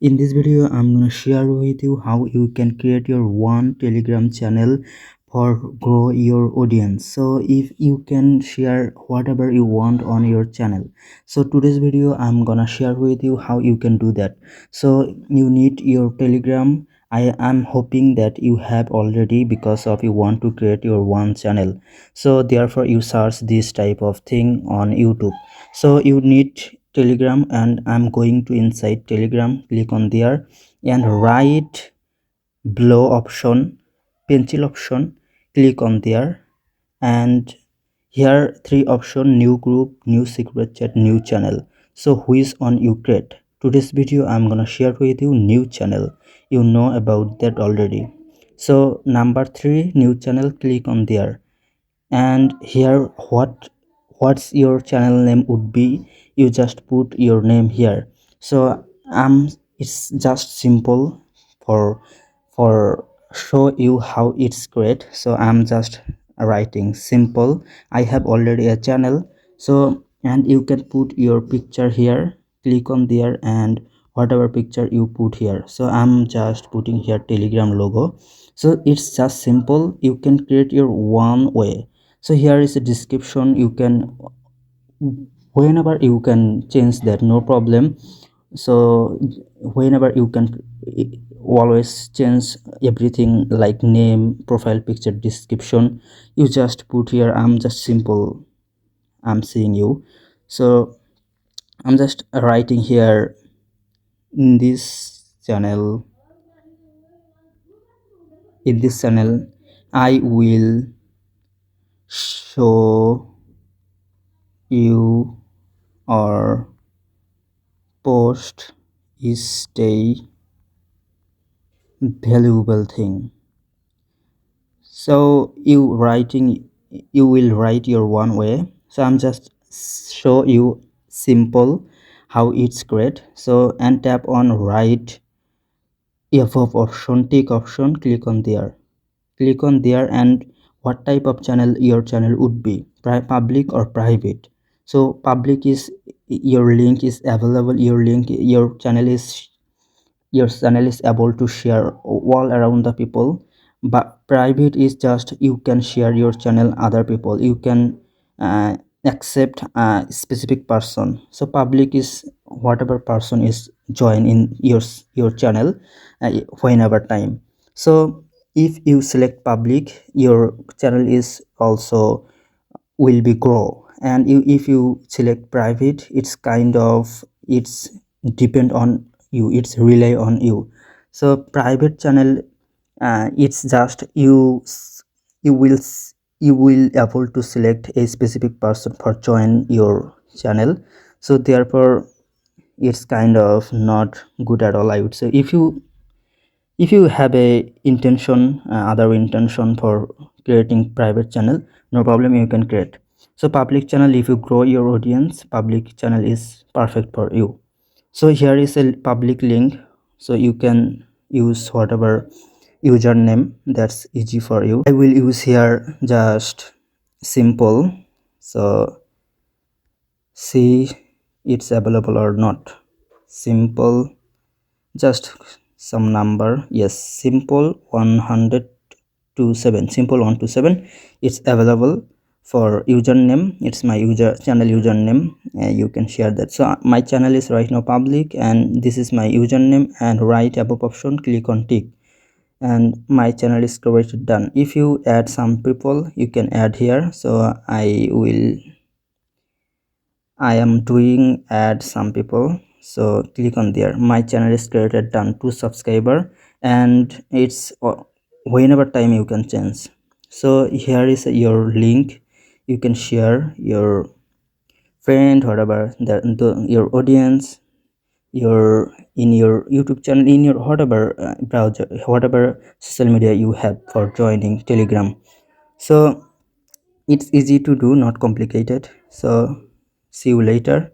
In this video, I'm gonna share with you how you can create your one Telegram channel for grow your audience. So if you can share whatever you want on your channel. So today's video, I'm gonna share with you how you can do that. So you need your Telegram. I am hoping that you have already because of you want to create your one channel. So therefore you search this type of thing on YouTube. So you need Telegram, and I'm going to inside Telegram. Click on there and right below option, pencil option, click on there, and here three option: new group, new secret chat, new channel. So which on you create? Today's video I'm gonna share with you new channel. You know about that already. So number 3, new channel, click on there, and here what's your channel name would be, you just put your name here. So it's just simple for show you how it's great. So I'm just writing simple. I have already a channel. So and you can put your picture here, click on there, and whatever picture you put here. So I'm just putting here Telegram logo. So it's just simple. You can create your one way. So here is a description. You can whenever you can change that, no problem. So whenever you can always change everything like name, profile picture, description. You just put here. I'm just simple. I'm seeing you. So I'm just writing here in this channel. In this channel, I will show you or post is a valuable thing. So you will write your one way. So I'm just show you simple how it's great. So and tap on right above option, tick option, click on there, and what type of channel your channel would be, public or private. So public is your link is available, your channel is able to share all around the people. But private is just you can share your channel other people, you can accept a specific person. So public is whatever person is join in your channel whenever time. So if you select public, your channel is also will be grow. And if you select private, it's kind of it's depend on you, it's rely on you. So private channel, it's just you will you will able to select a specific person for join your channel. So therefore it's kind of not good at all, I would say. If you have a intention, other intention for creating private channel, no problem, you can create. So public channel, if you grow your audience, public channel is perfect for you. So here is a public link. So you can use whatever username that's easy for you. I will use here just simple. So see it's available or not. Simple, just some number. Yes, simple 127, simple 127. It's available for username. It's my channel username. You can share that. So my channel is right now public, and this is my username, and right above option, click on tick, and my channel is created, done. If you add some people, you can add here. So I am doing add some people. So click on there, my channel is created, done, 2 subscriber, and it's whenever time you can change. So here is your link. You can share your friend, whatever your audience, your in your YouTube channel, in your whatever browser, whatever social media you have for joining Telegram. So it's easy to do, not complicated. So see you later.